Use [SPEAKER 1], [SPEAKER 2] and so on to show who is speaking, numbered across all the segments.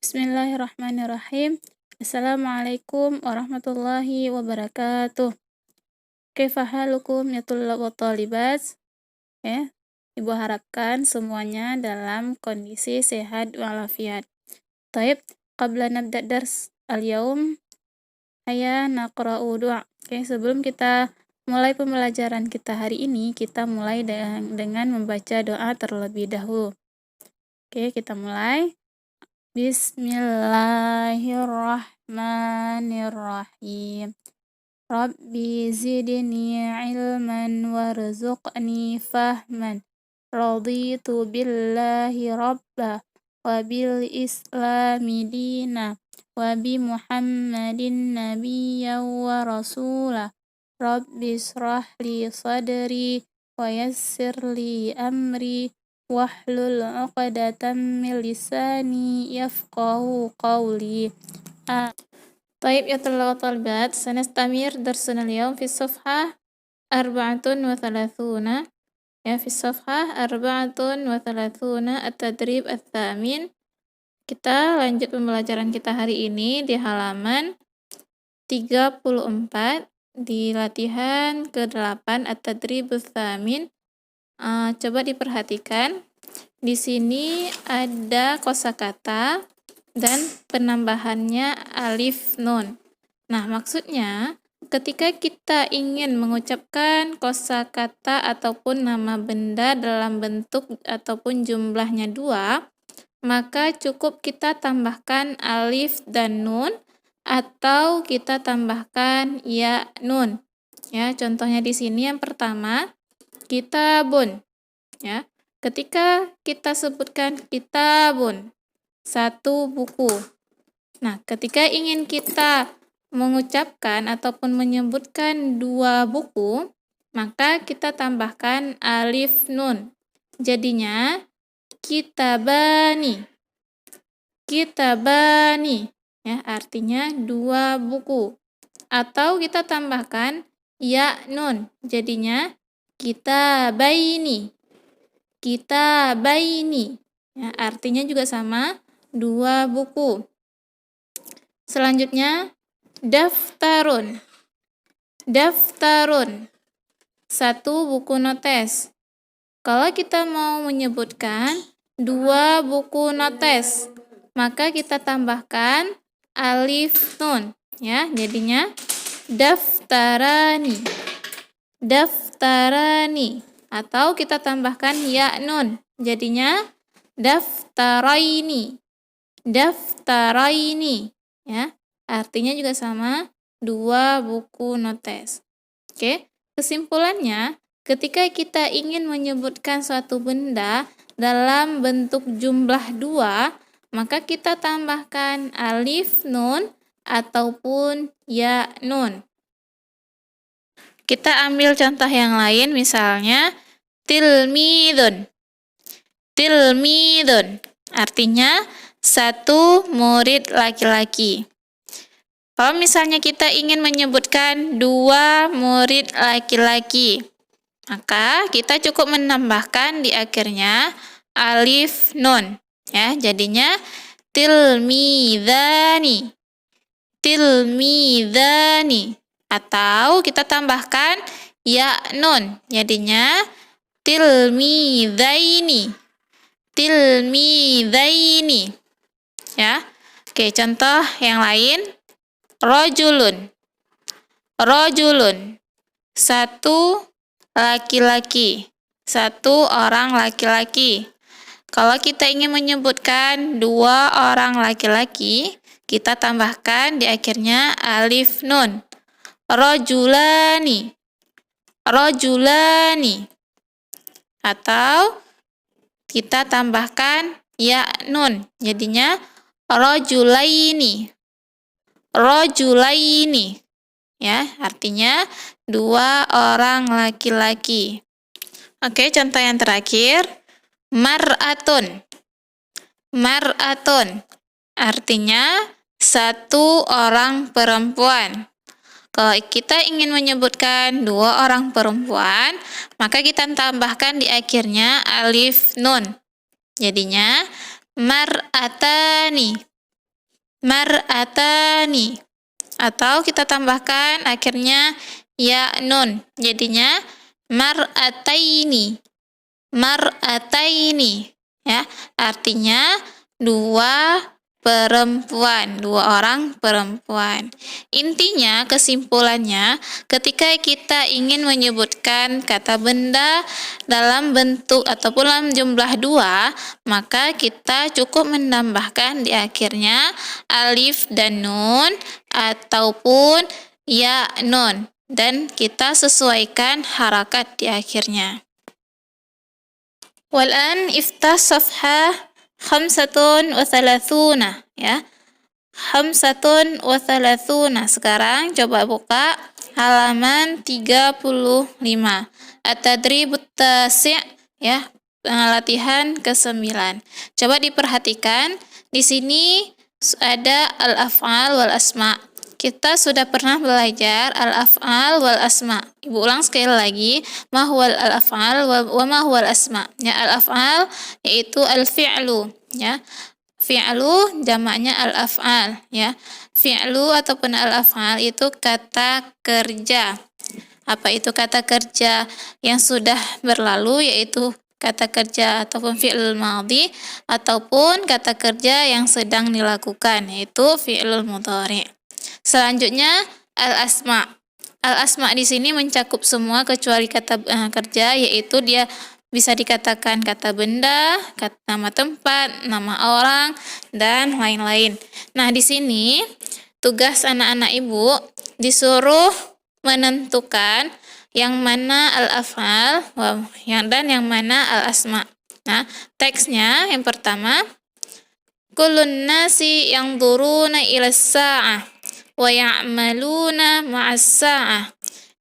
[SPEAKER 1] Bismillahirrahmanirrahim. Assalamualaikum warahmatullahi wabarakatuh. Kaifa halukum ya tullab wa talibat? Ya, Ibu harapkan semuanya dalam kondisi sehat walafiat. Taib, qabla nabda dars al-yaum, hayya naqra'u du'a. Sebelum kita mulai pembelajaran kita hari ini, kita mulai dengan membaca doa terlebih dahulu. Kita mulai. Bismillahirrahmanirrahim. Rabbi zidni ilman warzuqni fahman. Raditu billahi rabba wa bil islami dina wa bi Muhammadin nabiyya wa rasula. Rabbi israh li sadri wa yassir li amri wahlul 'uqdatam min lisani yafqahu qawli. Taib ya talaba talibat, sanastamir darsuna al-yawm fi safhah 34 fi safhah 34 at-tadrib ats-tsamin. Kita lanjut pembelajaran kita hari ini di halaman 34 di latihan ke-8 at-tadrib ats-tsamin. Coba diperhatikan, di sini ada kosakata dan penambahannya alif nun. Nah, maksudnya ketika kita ingin mengucapkan kosakata ataupun nama benda dalam bentuk ataupun jumlahnya 2, maka cukup kita tambahkan alif dan nun atau kita tambahkan ya nun. Ya, contohnya di sini yang pertama kitabun, ya. Ketika kita sebutkan kitabun, satu buku. Nah, ketika ingin kita mengucapkan ataupun menyebutkan 2 buku, maka kita tambahkan alif nun. Jadinya kitabani. Kitabani, ya, artinya 2 buku. Atau kita tambahkan ya nun. Jadinya kitabaini. Kitabaini. Ya, artinya juga sama, 2 buku. Selanjutnya daftarun. Daftarun. 1 buku notes. Kalau kita mau menyebutkan 2 buku notes, maka kita tambahkan alif nun, ya. Jadinya daftarani. Daftarani, atau kita tambahkan ya nun, jadinya daftaraini. Daftaraini, ya, artinya juga sama, 2 buku notes. Kesimpulannya, ketika kita ingin menyebutkan suatu benda dalam bentuk jumlah 2, maka kita tambahkan alif nun ataupun ya nun. Kita ambil contoh yang lain, misalnya tilmidun. Tilmidun, artinya 1 murid laki-laki. Kalau misalnya kita ingin menyebutkan 2 murid laki-laki, maka kita cukup menambahkan di akhirnya alif nun, ya. Jadinya tilmidani. Tilmidani. Atau kita tambahkan ya nun, jadinya tilmidaini. Tilmidaini, ya. Contoh yang lain, rojulun. Rojulun, 1 laki-laki. 1 orang laki-laki. Kalau kita ingin menyebutkan 2 orang laki-laki, kita tambahkan di akhirnya alif nun. Rojulani. Rojulani. Atau kita tambahkan ya nun, jadinya rojulaini. Rojulaini, ya, artinya 2 orang laki-laki. Contoh yang terakhir, mar'atun. Mar'atun, artinya 1 orang perempuan. Kalau kita ingin menyebutkan 2 orang perempuan, maka kita tambahkan di akhirnya alif nun. Jadinya mar'atani. mar'atani. Atau kita tambahkan akhirnya ya nun. Jadinya mar'ataini. Mar'ataini. Ya, artinya dua orang perempuan. Intinya, kesimpulannya, ketika kita ingin menyebutkan kata benda dalam bentuk ataupun dalam jumlah dua, maka kita cukup menambahkan di akhirnya alif dan nun ataupun ya nun, dan kita sesuaikan harakat di akhirnya. Wal'an iftah safhah 35 ya. 35. Sekarang coba buka halaman 35. At-tadribut tasi' ya, latihan ke-9. Coba diperhatikan, di sini ada al-af'al wal asma'. Kita sudah pernah belajar al-af'al wal asma'. Ibu ulang sekali lagi, ma huwal al-af'al wa ma huwal asma'. Ya, al-af'al yaitu al-fi'lu, ya. Fi'lu jamaknya al-af'al, ya. Fi'lu ataupun al-af'al itu kata kerja. Apa itu kata kerja yang sudah berlalu, yaitu kata kerja ataupun fi'lul madhi, ataupun kata kerja yang sedang dilakukan, yaitu fi'lul mudhari'. Selanjutnya al-asma. Al-asma di sini mencakup semua kecuali kata kerja, yaitu dia bisa dikatakan kata benda, kata nama tempat, nama orang, dan lain-lain. Nah, di sini tugas anak-anak ibu disuruh menentukan yang mana al-af'al dan yang mana al-asma. Nah, teksnya yang pertama, kullun nasi yanzuruna ila as-sa'ah wa ya'maluna ma'as sa'ah.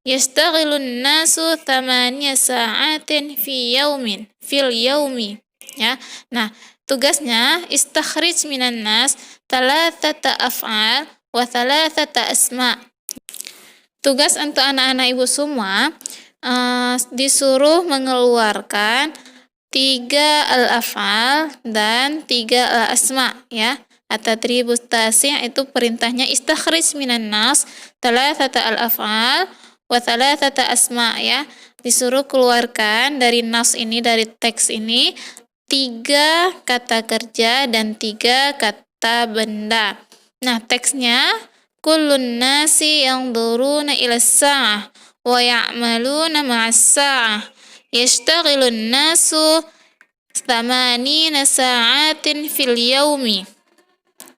[SPEAKER 1] Yastaghilun nasu 8 sa'atin fil yaumi. Ya. Nah, tugasnya istakhrij minan nas 3 af'al wa 3 asma. Tugas untuk anak-anak ibu semua disuruh mengeluarkan 3 al-af'al dan 3 al-asma, ya. At-tadribut tasi' itu perintahnya istakhrij minan nas 3 al-af'al wa 3 asma, ya. Disuruh keluarkan dari nas ini, dari teks ini, 3 kata kerja dan 3 kata benda. Nah, teksnya kullun nasi yanzuruna ila as-sa'ah wa ya'maluna ma'as sa'ah. Yashtaghilun nasu 8 sa'atin fil yaumi.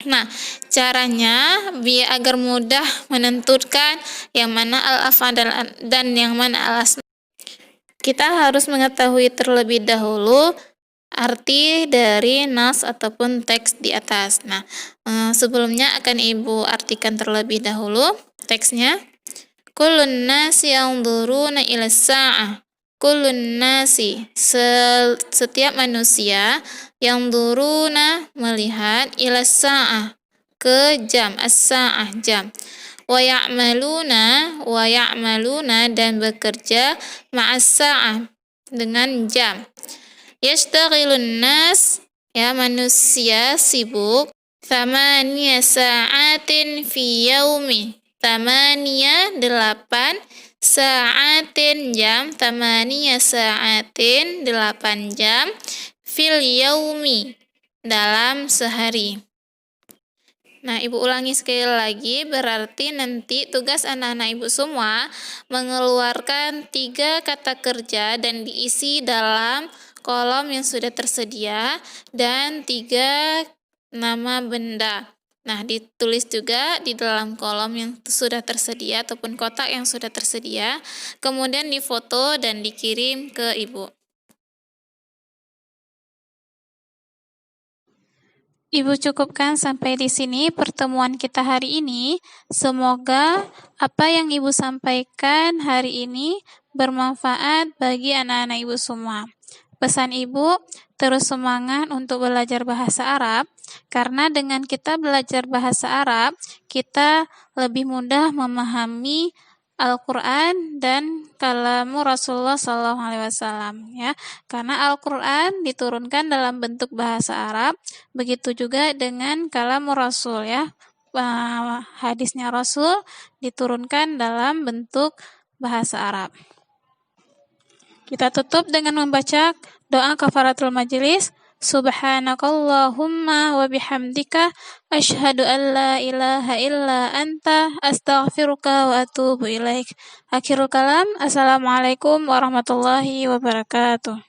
[SPEAKER 1] Nah, caranya biar agar mudah menentukan yang mana al-af'al dan yang mana al-asma, kita harus mengetahui terlebih dahulu arti dari nas ataupun teks di atas. Nah, sebelumnya akan ibu artikan terlebih dahulu teksnya. Kullun nasi yanzuruna ila sa'ah. Kullun nasi, setiap manusia, yang duruna melihat, ila sa'ah, ke jam, as-sa'ah, jam. Wa ya'maluna dan bekerja, ma'as sa'ah, dengan jam. Yastaghilun nas, ya, manusia sibuk, 8 sa'atin fi yaumi. 8 sa'atin jam, 8 sa'atin 8 jam, fil yaumi, dalam sehari. Nah, ibu ulangi sekali lagi, berarti nanti tugas anak-anak ibu semua mengeluarkan 3 kata kerja dan diisi dalam kolom yang sudah tersedia, dan 3 nama benda. Nah, ditulis juga di dalam kolom yang sudah tersedia ataupun kotak yang sudah tersedia, kemudian difoto dan dikirim ke ibu. Ibu cukupkan sampai di sini pertemuan kita hari ini. Semoga apa yang ibu sampaikan hari ini bermanfaat bagi anak-anak ibu semua. Pesan ibu, terus semangat untuk belajar bahasa Arab, karena dengan kita belajar bahasa Arab, kita lebih mudah memahami Al-Quran dan kalamu Rasulullah SAW ya, karena Al-Quran diturunkan dalam bentuk bahasa Arab, begitu juga dengan kalamu Rasul ya, hadisnya Rasul diturunkan dalam bentuk bahasa Arab. Kita tutup dengan membaca doa kafaratul majelis. Subhanakallahumma wa bihamdika asyhadu an la ilaha illa anta astaghfiruka wa atubu ilaik. Akhirul kalam. Assalamualaikum warahmatullahi wabarakatuh.